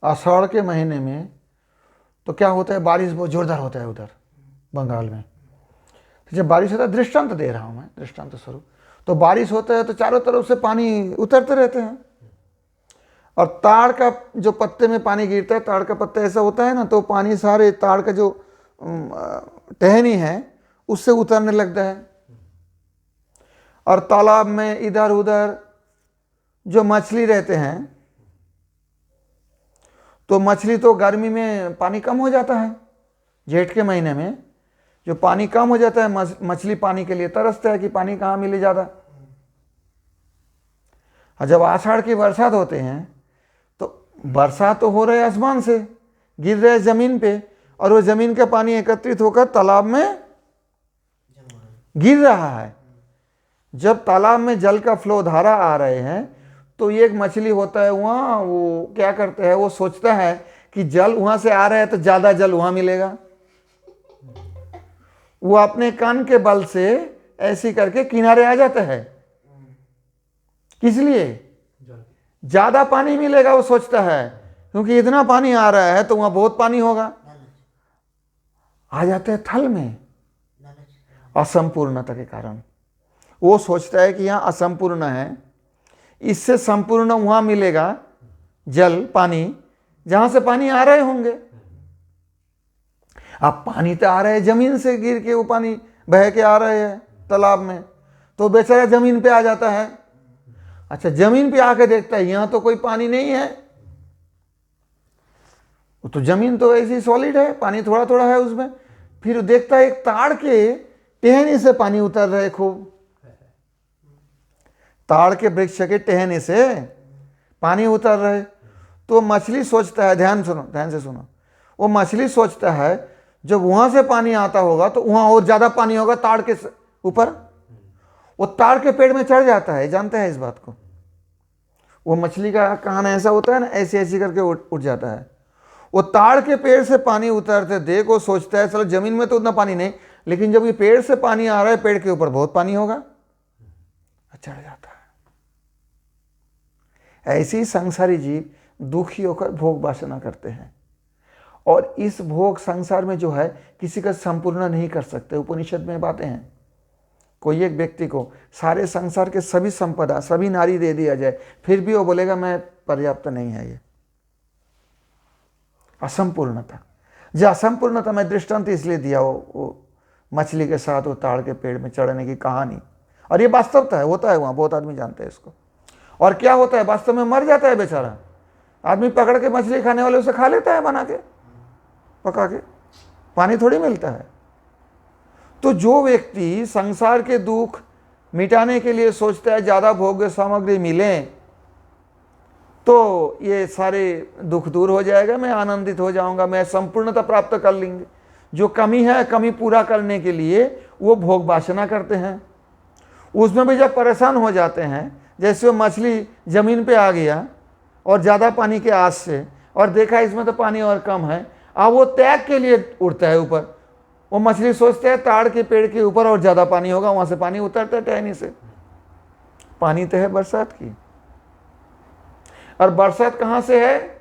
आषाढ़ के महीने में तो क्या होता है, बारिश बहुत जोरदार होता है उधर बंगाल में। तो जब बारिश होता है, दृष्टांत दे रहा हूँ मैं, दृष्टांत स्वरूप, तो बारिश होता है तो चारों तरफ से पानी उतरते रहते हैं, और ताड़ का जो पत्ते में पानी गिरता है, ताड़ का पत्ता ऐसा होता है ना, तो पानी सारे ताड़ का जो टहनी है उससे उतरने लगता है। और तालाब में इधर उधर जो मछली रहते हैं, तो मछली तो गर्मी में पानी कम हो जाता है, जेठ के महीने में जो पानी कम हो जाता है, मछली पानी के लिए तरसता है कि पानी कहाँ मिले ज़्यादा। और जब आषाढ़ की बरसात होते हैं तो बरसात तो हो रहा है, आसमान से गिर रहा है ज़मीन पे, और वो ज़मीन का पानी एकत्रित होकर तालाब में गिर रहा है। जब तालाब में जल का फ्लो धारा आ रहे हैं, तो एक मछली होता है वहाँ, वो क्या करता है, वो सोचता है कि जल वहाँ से आ रहा है तो ज़्यादा जल वहाँ मिलेगा। वो अपने कान के बल से ऐसी करके किनारे आ जाता है। किस लिए? ज़्यादा पानी मिलेगा वो सोचता है, क्योंकि इतना पानी आ रहा है तो वहाँ बहुत पानी होगा। आ जाते हैं थल में असंपूर्णता के कारण। वो सोचता है कि यहाँ असंपूर्ण है, इससे संपूर्ण वहाँ मिलेगा जल, पानी, जहाँ से पानी आ रहे होंगे। अब पानी तो आ रहा है जमीन से गिर के, वो पानी बह के आ रहे हैं तालाब में, तो बेचारा जमीन पे आ जाता है। अच्छा, जमीन पे आके देखता है यहाँ तो कोई पानी नहीं है, तो जमीन तो ऐसी सॉलिड है, पानी थोड़ा थोड़ा है उसमें। फिर देखता है एक ताड़ के टहनी से पानी उतर रहे खूब, ताड़ के वृक्ष के टहनी से पानी उतर रहे। तो मछली सोचता है, ध्यान से सुनो, वो मछली सोचता है जब वहां से पानी आता होगा तो वहां और ज्यादा पानी होगा ताड़ के ऊपर। वो ताड़ के पेड़ में चढ़ जाता है, जानते हैं इस बात को। वो मछली का कान ऐसा होता है ना, ऐसे ऐसे करके उठ जाता है। वो ताड़ के पेड़ से पानी उतरते देख वो सोचता है चलो जमीन में तो उतना पानी नहीं, लेकिन जब ये पेड़ से पानी आ रहा है, पेड़ के ऊपर बहुत पानी होगा, चढ़ जाता है। ऐसे ही संसारी जीव दुखी होकर भोग वासना करते हैं, और इस भोग संसार में जो है किसी का संपूर्ण नहीं कर सकते। उपनिषद में बातें हैं, कोई एक व्यक्ति को सारे संसार के सभी संपदा, सभी नारी दे दिया जाए, फिर भी वो बोलेगा मैं पर्याप्त नहीं है। ये असंपूर्णता। जो असंपूर्णता मैं दृष्टांत इसलिए दिया वो मछली के साथ वो ताड़ के पेड़ में चढ़ने की कहानी, और ये वास्तवता है, होता है वहाँ, बहुत आदमी जानते हैं इसको। और क्या होता है, वास्तव में मर जाता है बेचारा आदमी, पकड़ के मछली खाने वाले उसे खा लेता है, बना के पका के, पानी थोड़ी मिलता है। तो जो व्यक्ति संसार के दुख मिटाने के लिए सोचता है ज़्यादा भोग्य सामग्री मिले तो ये सारे दुख दूर हो जाएगा, मैं आनंदित हो जाऊंगा, मैं संपूर्णता प्राप्त कर लेंगे। जो कमी है, कमी पूरा करने के लिए वो भोग वासना करते हैं। उसमें भी जब परेशान हो जाते हैं, जैसे वो मछली जमीन पे आ गया और ज़्यादा पानी के आस से, और देखा इसमें तो पानी और कम है, अब वो त्याग के लिए उड़ता है ऊपर। वो मछली सोचते हैं ताड़ के पेड़ के ऊपर और ज़्यादा पानी होगा, वहाँ से पानी उतरता है टहनी से। पानी तो है बरसात की, और बरसात कहाँ से है?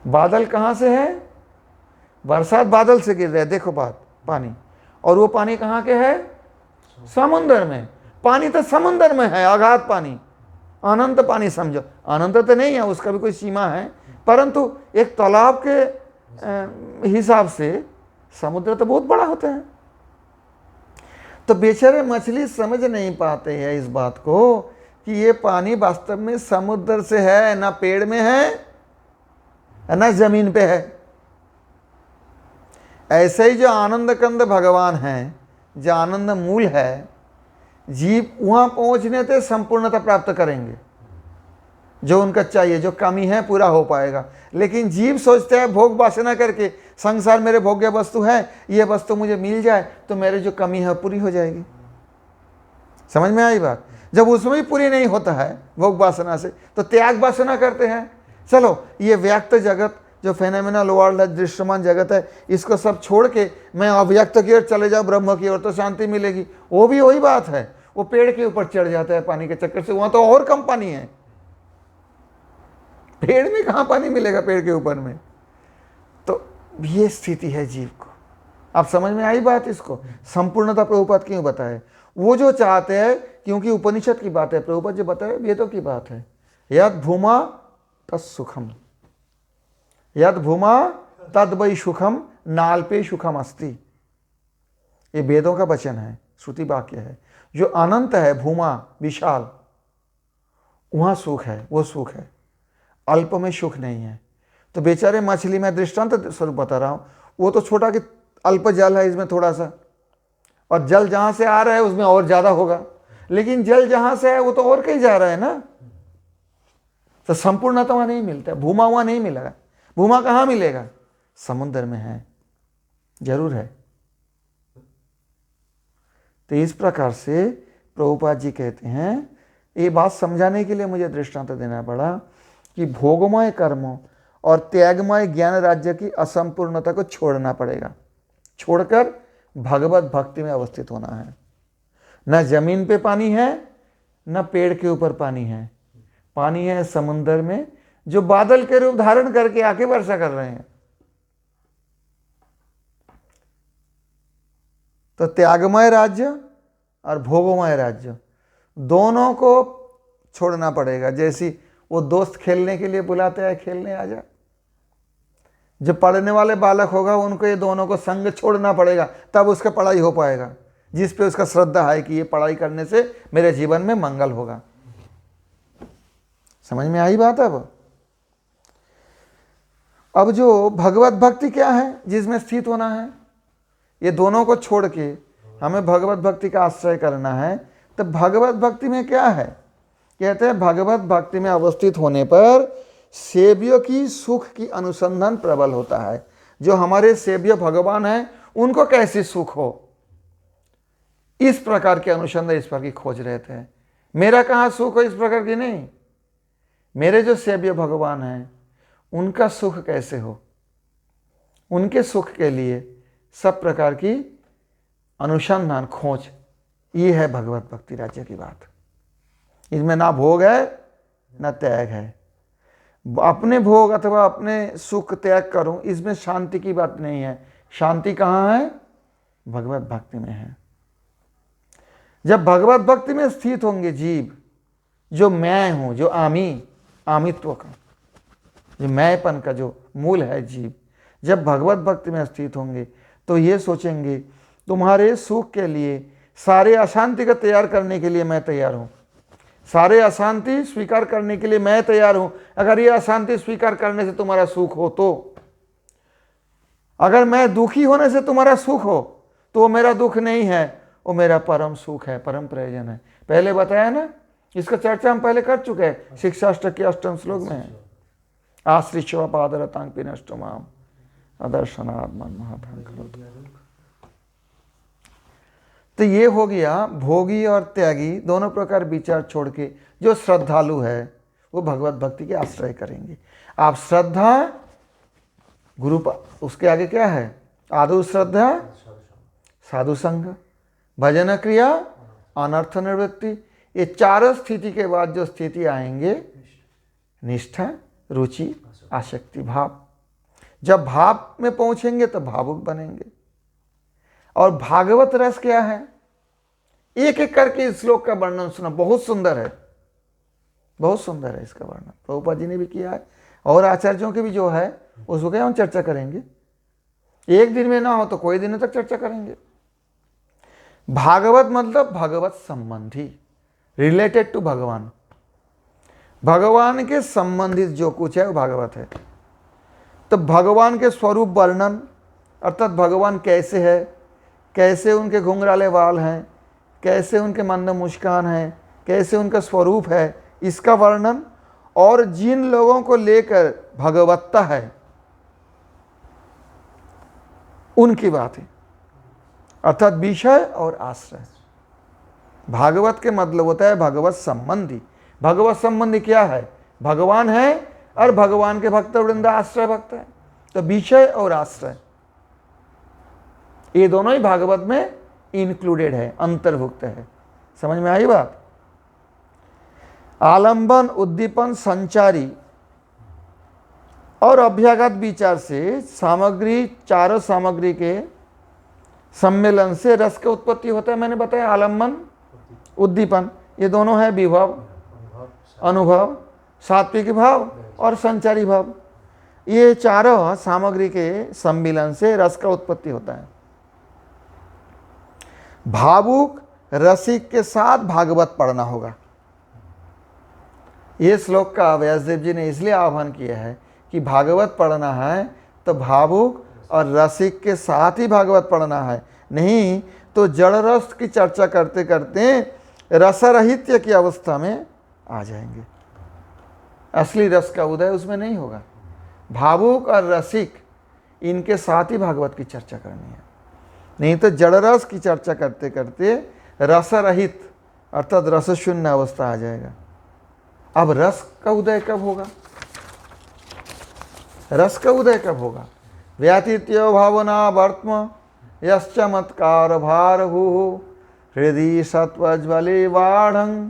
बादल कहाँ से है? बरसात बादल से गिर रहा है, देखो बात, पानी। और वो पानी कहाँ के है? समुद्र में। पानी तो समुद्र में है, अगाध पानी, अनंत पानी समझो। अनंत तो नहीं है, उसका भी कोई सीमा है, परंतु एक तालाब के हिसाब से समुद्र तो बहुत बड़ा होता है। तो बेचारे मछली समझ नहीं पाते हैं इस बात को कि ये पानी वास्तव में समुद्र से है, ना पेड़ में है ना जमीन पे है। ऐसे ही जो आनंद कंद भगवान है, जो आनंद मूल है, जीव वहां पहुंचने से संपूर्णता प्राप्त करेंगे। जो उनका चाहिए, जो कमी है, पूरा हो पाएगा। लेकिन जीव सोचते हैं भोग वासना करके, संसार मेरे भोग्य वस्तु है, ये वस्तु मुझे मिल जाए तो मेरी जो कमी है पूरी हो जाएगी। समझ में आई बात? जब उसमें भी पूरी नहीं होता है भोग वासना से, तो त्याग वासना करते हैं। चलो ये व्यक्त जगत, जो फेनोमेनल वर्ल्ड है, दृश्यमान जगत है, इसको सब छोड़ के मैं अव्यक्त की ओर चले जाऊँ, ब्रह्म की ओर, तो शांति मिलेगी। वो भी वही बात है, वो पेड़ के ऊपर चढ़ जाता है पानी के चक्कर से, वहां तो और कम पानी है, पेड़ में कहाँ पानी मिलेगा, पेड़ के ऊपर में। तो ये स्थिति है जीव को। आप समझ में आई बात? इसको संपूर्णता प्रभुपाद क्यों बताए? वो जो चाहते हैं, क्योंकि उपनिषद की बात है, प्रभुपाद जो बताए वेदों की बात है। यद भूमा तत्सुखम, यद भूमा तद वै सुखम नाल्पे सुखम अस्ति। ये वेदों का वचन है, श्रुति वाक्य है। जो अनंत है, भूमा विशाल, वहां सुख है, वो सुख है। अल्प में सुख नहीं है। तो बेचारे मछली, में दृष्टांत स्वरूप बता रहा हूं, वो तो छोटा कि अल्प जल है, इसमें थोड़ा सा, और जल जहां से आ रहा है उसमें और ज्यादा होगा, लेकिन जल जहां से है वो तो और कहीं जा रहा है ना। तो संपूर्णता वहां नहीं मिलता, भूमा वहां नहीं मिलेगा। भूमा कहां मिलेगा? समुद्र में है, जरूर है। तो इस प्रकार से प्रभुपाद जी कहते हैं, ये बात समझाने के लिए मुझे दृष्टांत देना पड़ा कि भोगमय कर्मों और त्यागमय ज्ञान राज्य की असंपूर्णता को छोड़ना पड़ेगा, छोड़कर भगवत भक्ति में अवस्थित होना है। न जमीन पे पानी है, न पेड़ के ऊपर पानी है, पानी है समुद्र में, जो बादल के रूप धारण करके आके वर्षा कर रहे हैं। तो त्यागमय राज्य और भोगमय राज्य दोनों को छोड़ना पड़ेगा। जैसी वो दोस्त खेलने के लिए बुलाते हैं, खेलने आ जा। जो पढ़ने वाले बालक होगा उनको ये दोनों को संग छोड़ना पड़ेगा, तब उसका पढ़ाई हो पाएगा, जिस पे उसका श्रद्धा है कि ये पढ़ाई करने से मेरे जीवन में मंगल होगा। समझ में आई बात? अब जो भगवत भक्ति क्या है, जिसमें स्थित होना है, ये दोनों को छोड़ के हमें भगवत भक्ति का आश्रय करना है। तो भगवत भक्ति में क्या है? कहते हैं भगवत भक्ति में अवस्थित होने पर सेव्य की सुख की अनुसंधान प्रबल होता है। जो हमारे सेव्य भगवान हैं उनको कैसे सुख हो, इस प्रकार के अनुसंधान, इस प्रकार की खोज रहते हैं। मेरा कहाँ सुख हो, इस प्रकार की नहीं। मेरे जो सेव्य भगवान हैं उनका सुख कैसे हो, उनके सुख के लिए सब प्रकार की अनुसंधान, खोज, ये है भगवत भक्ति राज्य की बात। इसमें ना भोग है ना त्याग है। अपने भोग अथवा अपने सुख त्याग करूं, इसमें शांति की बात नहीं है। शांति कहाँ है? भगवत भक्ति में है। जब भगवत भक्ति में स्थित होंगे जीव, जो मैं हूं, जो आमित्व का, जो मैंपन का जो मूल है जीव, जब भगवत भक्ति में स्थित होंगे तो ये सोचेंगे तुम्हारे सुख के लिए, सारे अशांति का तैयार करने के लिए मैं तैयार हूं, सारे अशांति स्वीकार करने के लिए मैं तैयार हूं। अगर ये अशांति स्वीकार करने से तुम्हारा सुख हो तो, अगर मैं दुखी होने से तुम्हारा सुख हो तो वो मेरा दुख नहीं है, वो मेरा परम सुख है, परम प्रयोजन है। पहले बताया ना, इसका चर्चा हम पहले कर चुके हैं, शिक्षाष्टक के 8वें श्लोक में है। आश्रित्य पादरतांग पिनष्टमाम अदर्शनात् मन महाभयं करोतु। तो ये हो गया भोगी और त्यागी दोनों प्रकार विचार छोड़ के जो श्रद्धालु है वो भगवत भक्ति के आश्रय करेंगे। आप श्रद्धा गुरु, उसके आगे क्या है? आदु श्रद्धा, साधु संग, भजन क्रिया, अनर्थ निवृत्ति। ये चारों स्थिति के बाद जो स्थिति आएंगे, निष्ठा, रुचि, आसक्ति, भाव। जब भाव में पहुंचेंगे तो भावुक बनेंगे। और भागवत रस क्या है? एक एक करके इस श्लोक का वर्णन सुना, बहुत सुंदर है, बहुत सुंदर है इसका वर्णन। प्रभुपाद जी ने भी किया है और आचार्यों के भी जो है उसको क्या हम चर्चा करेंगे। एक दिन में ना हो तो कोई दिनों तक चर्चा करेंगे। भागवत मतलब भगवत संबंधी, रिलेटेड टू भगवान, भगवान के संबंधित जो कुछ है वो भागवत है। तो भगवान के स्वरूप वर्णन, अर्थात भगवान कैसे है, कैसे उनके घुंघराले बाल हैं, कैसे उनके मंद मुस्कान है, कैसे उनका स्वरूप है, इसका वर्णन। और जिन लोगों को लेकर भगवत्ता है उनकी बात है, अर्थात विषय और आश्रय। भागवत के मतलब होता है भगवत संबंधी। भगवत संबंधी क्या है? भगवान है और भगवान के भक्त वृंद आश्रय भक्त है। तो विषय और आश्रय ये दोनों ही भागवत में इंक्लूडेड है, अंतर्भुक्त है। समझ में आई बात? आलंबन, उद्दीपन, संचारी और अभ्यागत विचार से सामग्री, चारों सामग्री के सम्मेलन से रस की उत्पत्ति होता है। मैंने बताया आलम्बन, उद्दीपन, ये दोनों है विभव, अनुभव, सात्विक भाव और संचारी भाव। ये चारों सामग्री के सम्मिलन से रस का उत्पत्ति होता है। भावुक रसिक के साथ भागवत पढ़ना होगा। ये श्लोक का व्यासदेव जी ने इसलिए आह्वान किया है कि भागवत पढ़ना है तो भावुक और रसिक के साथ ही भागवत पढ़ना है, नहीं तो जड़ रस की चर्चा करते करते रसरहित्य की अवस्था में आ जाएंगे। असली रस का उदय उसमें नहीं होगा। भावुक और रसिक इनके साथ ही भागवत की चर्चा करनी है, नहीं तो जड़ रस की चर्चा करते करते रसरहित अर्थात रस शून्य अवस्था आ जाएगा। अब रस का उदय कब होगा? रस का उदय कब होगा? व्यातीत्यो भावना वर्त्म यश्चमत्कार भार भू हृदय सत्वज्वले वाढ़ं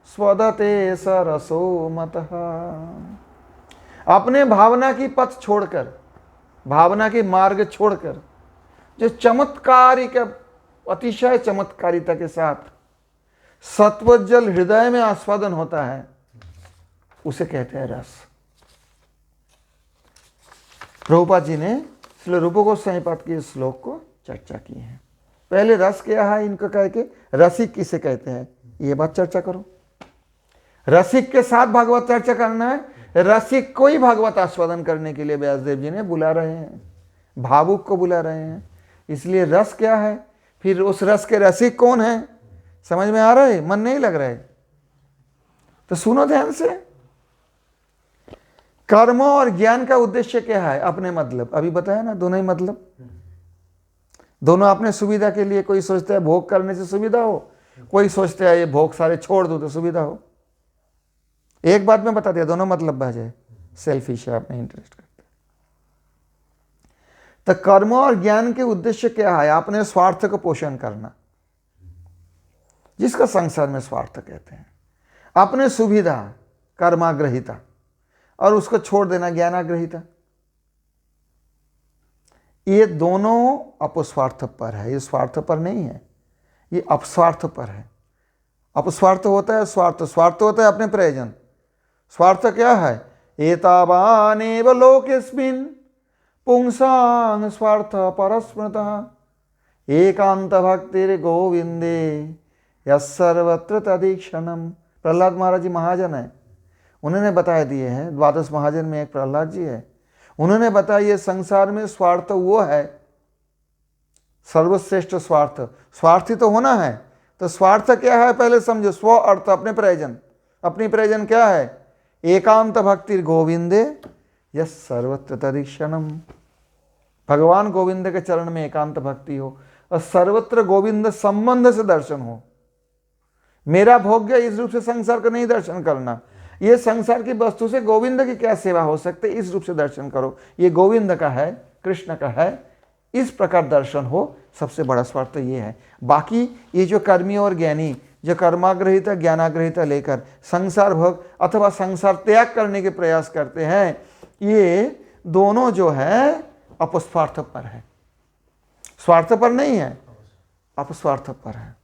स्वदते सरसो मतः। अपने भावना की पथ छोड़कर, भावना की मार्ग छोड़कर जो चमत्कारिक, अतिशय चमत्कारिता के साथ सत्वजल हृदय में आस्वादन होता है, उसे कहते हैं रस। प्रभुपाद जी ने श्री रूप गोस्वामी पाद के श्लोक को चर्चा की है। पहले रस क्या है इनको कह के, रसिक किसे कहते हैं ये बात चर्चा करो। रसिक के साथ भागवत चर्चा करना है। रसिक को ही भागवत आस्वादन करने के लिए व्यासदेव जी ने बुला रहे हैं, भावुक को बुला रहे हैं। इसलिए रस क्या है, फिर उस रस के रसिक कौन है, समझ में आ रहा है? मन नहीं लग रहा है तो सुनो ध्यान से। कर्म और ज्ञान का उद्देश्य क्या है? अपने मतलब, अभी बताया ना, दोनों ही मतलब। दोनों अपने सुविधा के लिए। कोई सोचता है भोग करने से सुविधा हो, कोई सोचता है ये भोग सारे छोड़ दो तो सुविधा हो। एक बात मैं बता दिया, दोनों मतलब बह जाए, सेल्फिश है, अपने इंटरेस्ट करते। तो कर्म और ज्ञान के उद्देश्य क्या है? अपने स्वार्थ को पोषण करना, जिसका संसार में स्वार्थ कहते हैं। अपने सुविधा कर्माग्रहिता और उसको छोड़ देना ज्ञानाग्रहिता। ये दोनों अपस्वार्थ पर है, ये स्वार्थ पर नहीं है, ये अपस्वार्थ पर है। अपस्वार्थ होता है स्वार्थ, स्वार्थ होता है अपने प्रयोजन। स्वार्थ क्या है? एतावानेव लोकेस्मिन् पुंसां स्वार्थ परस्मृतः एकांत भक्तिर गोविंदे यस्सर्वत्र तदीक्षणम। प्रहलाद महाराज जी महाजन है, उन्होंने बताया दिए हैं। द्वादश महाजन में एक प्रहलाद जी है, उन्होंने बताया ये संसार में स्वार्थ वो है सर्वश्रेष्ठ स्वार्थ। स्वार्थी तो होना है, तो स्वार्थ क्या है पहले समझो। स्व अर्थ, अपने प्रयोजन। अपनी प्रयोजन क्या है? एकांत भक्ति गोविंदे यस सर्वत्र तदीक्षणम। भगवान गोविंद के चरण में एकांत भक्ति हो और सर्वत्र गोविंद संबंध से दर्शन हो। मेरा भोग्य इस रूप से संसार का नहीं दर्शन करना, ये संसार की वस्तु से गोविंद की क्या सेवा हो सकती है, इस रूप से दर्शन करो। ये गोविंद का है, कृष्ण का है, इस प्रकार दर्शन हो। सबसे बड़ा स्वार्थ ये है। बाकी ये जो कर्मी और ज्ञानी जो कर्माग्रहिता ज्ञानाग्रहिता लेकर संसार भोग अथवा संसार त्याग करने के प्रयास करते हैं, ये दोनों जो है अपस्वार्थ पर है, स्वार्थ पर नहीं है, अपस्वार्थ पर है।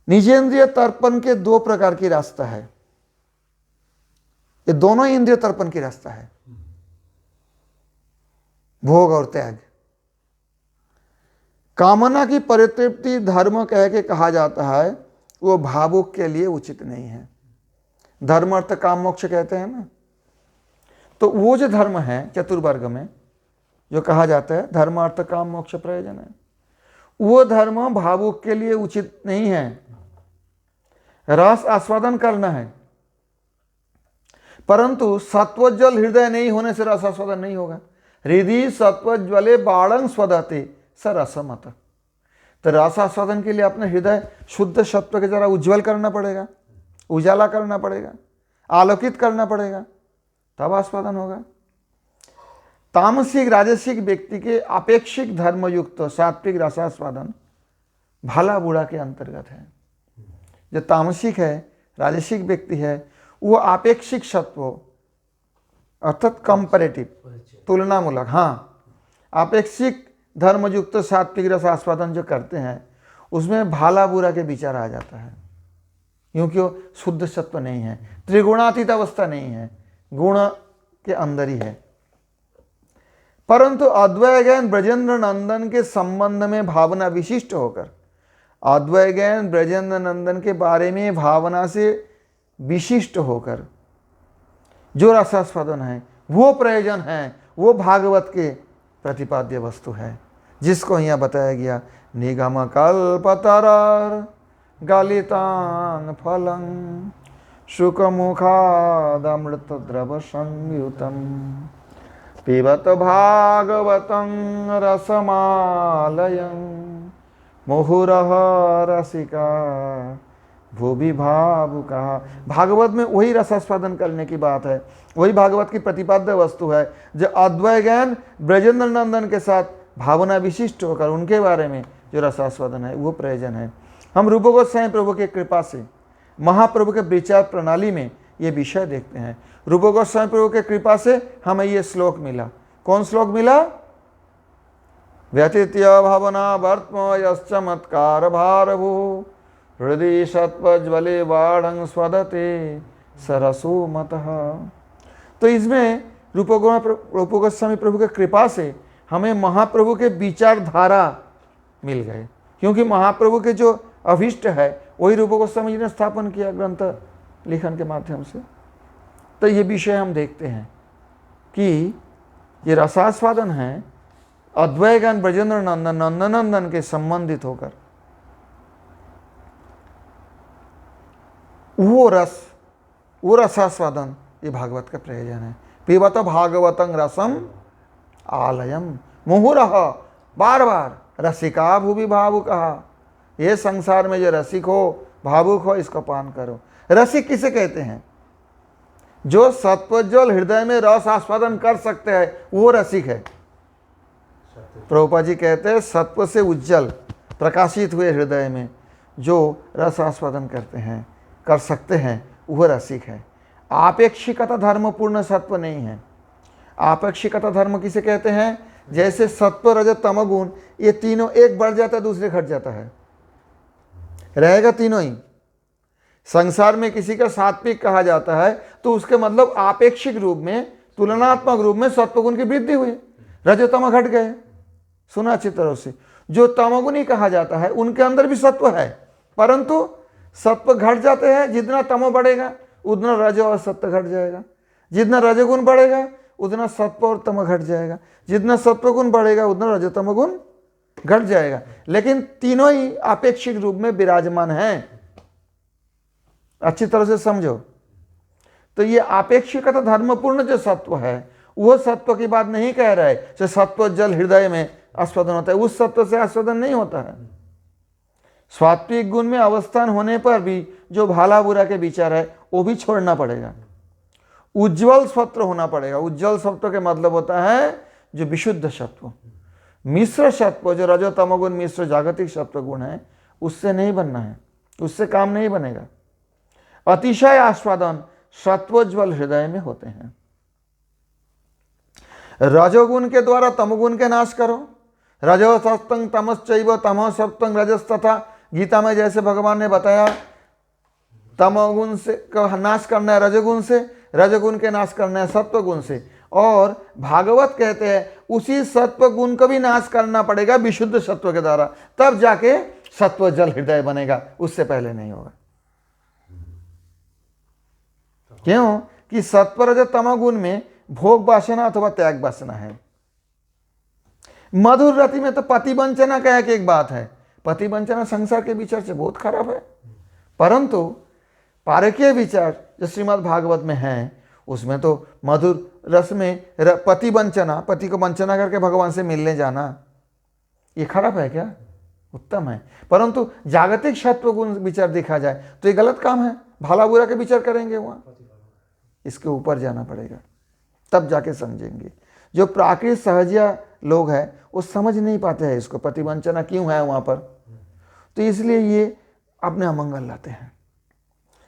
निजेंद्रिय तर्पण के दो प्रकार की रास्ता है, ये दोनों ही इंद्रिय तर्पण की रास्ता है, भोग और त्याग। कामना की परितृप्ति धर्म कह के कहा जाता है, वो भावुक के लिए उचित नहीं है। धर्म अर्थ काम मोक्ष कहते हैं ना, तो वो जो धर्म है चतुर्वर्ग में जो कहा जाता है धर्म अर्थ काम मोक्ष प्रयोजन है, वो धर्म भावुक के लिए उचित नहीं है। रस आस्वादन करना है, परंतु सत्वज्वल हृदय नहीं होने से रस आस्वादन नहीं होगा। हृदय सत्वज्वले बाणं स्वदते स रसमत। तो रस आस्वादन के लिए अपने हृदय शुद्ध सत्व के जरा उज्जवल करना पड़ेगा, उजाला करना पड़ेगा, आलोकित करना पड़ेगा, तब आस्वादन होगा। तामसिक राजसिक व्यक्ति के अपेक्षिक धर्मयुक्त सात्विक रसास्वादन भला बुरा के अंतर्गत है। जो तामसिक है राजसिक व्यक्ति है वो अपेक्षिक सत्व अर्थात कंपैरेटिव, तुलनामूलक। हाँ, आपेक्षिक धर्मयुक्त सात्विक रस आस्वादन जो करते हैं उसमें भाला बुरा के विचार आ जाता है, क्योंकि वो शुद्ध सत्व नहीं है, त्रिगुणातीत अवस्था नहीं है, गुण के अंदर ही है। परंतु अद्वय ज्ञान ब्रजेंद्र नंदन के संबंध में भावना विशिष्ट होकर, अद्वय ज्ञान ब्रजेंद्र नंदन के बारे में भावना से विशिष्ट होकर जो रसास्वादन है वो प्रयोजन है, वो भागवत के प्रतिपाद्य वस्तु है, जिसको यहाँ बताया गया। निगम कल्पतर गलितांग फलं शुकमुखादमृत द्रव संयुतम पिबत भागवतं रसमालयं मुहुरः रसिका भुवि भावुका। भागवत में वही रसास्वादन करने की बात है, वही भागवत की प्रतिपाद्य वस्तु है, जो अद्वय ज्ञान ब्रजेंद्र नंदन के साथ भावना विशिष्ट होकर उनके बारे में जो रसास्वादन है वो प्रयोजन है। हम रूप गोस्वामी प्रभु की कृपा से महाप्रभु के विचार प्रणाली में ये विषय देखते हैं। रूप गोस्वामी प्रभु के कृपा से हमें ये श्लोक मिला। कौन श्लोक मिला? व्यतीत्य भावना वर्त्म यश्चमत्कार भारभू हृदय सत्वज्वले बाढ़ स्वदते सरसो मतः। तो इसमें रूप गोस्वामी प्रभु के कृपा से हमें महाप्रभु के विचारधारा मिल गए, क्योंकि महाप्रभु के जो अभिष्ट है वही रूप गोस्वामी जी ने स्थापन किया ग्रंथ लिखन के माध्यम से। तो ये विषय हम देखते हैं कि ये रसास्वादन है अद्वय ज्ञान ब्रजेंद्र नंदन नंदनंदन के संबंधित होकर वो रसास्वादन ये भागवत का प्रयोजन है। पिबत भागवतं रसम आलयम मुहुरः, बार बार रसिका भुवि भावुकः, ये संसार में जो रसिक हो भावुक हो इसको पान करो। रसिक किसे कहते हैं? जो सत्वज्वल हृदय में रस आस्वादन कर सकते हैं वो रसिक है। प्रभुपाद जी कहते हैं सत्व से उज्जवल प्रकाशित हुए हृदय में जो रस आस्वादन करते हैं कर सकते हैं वह रसिक है। आपेक्षिकता धर्मपूर्ण सत्व नहीं है। आपेक्षिकता धर्म किसे कहते हैं? जैसे सत्व रजत तमगुण ये तीनों, एक बढ़ जाता है दूसरे घट जाता है, रहेगा तीनों ही। संसार में किसी का सात्विक कहा जाता है तो उसके मतलब आपेक्षिक रूप में, तुलनात्मक रूप में सत्वगुण की वृद्धि हुई, रजतम घट गए। सुना अच्छी तरह से। जो तमोगुणी कहा जाता है उनके अंदर भी सत्व है, परंतु सत्व घट जाते हैं। जितना तमो बढ़ेगा उतना रज और सत्व घट जाएगा, जितना रजगुण बढ़ेगा उतना सत्व और तम घट जाएगा, जितना सत्वगुण बढ़ेगा उतना रजतमगुण घट जाएगा। लेकिन तीनों ही आपेक्षिक रूप में विराजमान हैं। अच्छी तरह से समझो। तो ये आपेक्षिकता धर्मपूर्ण जो सत्व है वो सत्व की बात नहीं कह रहा है जो सत्व जल हृदय में आस्वादन होता है, उस सत्व से आस्वादन नहीं होता है। स्वात्विक गुण में अवस्थान होने पर भी जो भाला बुरा के विचार है वो भी छोड़ना पड़ेगा। उज्ज्वल सत्व होना पड़ेगा। उज्ज्वल सत्व के मतलब होता है जो विशुद्ध सत्व। मिश्र सत्व जो रजो तमोगुण मिश्र जागतिक सत्व गुण है उससे नहीं बनना है, उससे काम नहीं बनेगा। अतिशय आस्वादन सत्वोज्वल हृदय में होते हैं। रजोगुण के द्वारा तमोगुण के नाश करो। रजो सप्तंग तमश्चैव तमो सप्तंग रजस तथा। गीता में जैसे भगवान ने बताया तमोगुण से का नाश करना है रजोगुण से, रजोगुण के नाश करना है सत्वगुण से। और भागवत कहते हैं उसी सत्व गुण को भी नाश करना पड़ेगा विशुद्ध सत्व के द्वारा, तब जाके सत्व जल हृदय बनेगा, उससे पहले नहीं होगा। क्यों कि सत्व रज तमोगुण में भोग वासना अथवा त्याग वासना है। मधुर रति में तो पति वंचना का एक बात है। पति वंचना संसार के विचार से बहुत खराब है, परंतु पारकीय विचार जो श्रीमद् भागवत में है उसमें तो मधुर रस में पति वंचना, पति को वंचना करके भगवान से मिलने जाना ये खराब है क्या? उत्तम है। परंतु जागतिक सत्व गुण विचार देखा जाए तो ये गलत काम है। भला बुरा के विचार करेंगे वहाँ, इसके ऊपर जाना पड़ेगा तब जाके समझेंगे। जो प्राकृतिक सहजिया लोग हैं वो समझ नहीं पाते हैं इसको, पतिवंचना क्यों है वहाँ पर, तो इसलिए ये अपने अमंगल लाते हैं।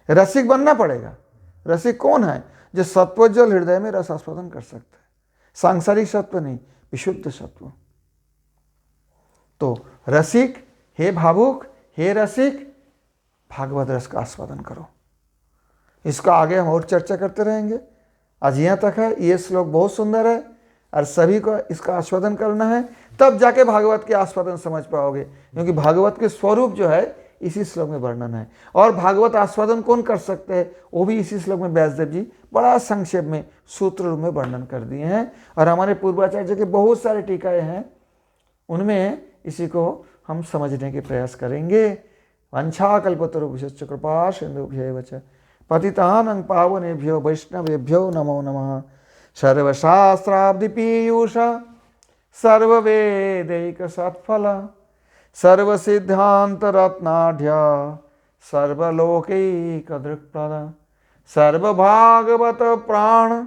रसिक बनना पड़ेगा। रसिक कौन है? जो सत्वोज्वल हृदय में रस आस्वादन कर सकता है, सांसारिक सत्व नहीं, विशुद्ध सत्व। तो रसिक, हे भावुक, हे रसिक, भागवत रस का आस्वादन करो। इसका आगे हम और चर्चा करते रहेंगे। आज यहाँ तक है। ये श्लोक बहुत सुंदर है और सभी को इसका आस्वादन करना है, तब जाके भागवत के आस्वादन समझ पाओगे, क्योंकि भागवत के स्वरूप जो है इसी श्लोक में वर्णन है। और भागवत आस्वादन कौन कर सकते हैं वो भी इसी श्लोक में व्यासदेव जी बड़ा संक्षेप में सूत्र रूप में वर्णन कर दिए हैं। और हमारे पूर्वाचार्य के बहुत सारे टीकाएं हैं, उनमें इसी को हम समझने के प्रयास करेंगे। वंशाकल्पतरुभ्यश्च कृपा सिन्धुभ्यैव च पतितानां पावनेभ्यो वैष्णवेभ्यो नमो नमः। सर्वशास्त्राब्धि पीयूष सर्ववेदैक सत्फल सर्वसिद्धांत रत्नाढ्य सर्वलोकैक दृक्प्रद सर्वभागवत प्राण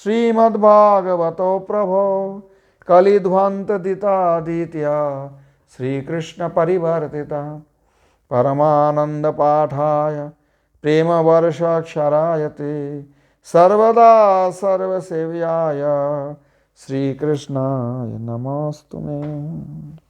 श्रीमद्भागवतो प्रभो कलिध्वंत दितादित्य श्रीकृष्ण परिवर्तिता परमानंद पाठाय प्रेम वर्षाक्षरायते सर्वदा सर्वसेव्याय श्रीकृष्णाय नमोस्तुते।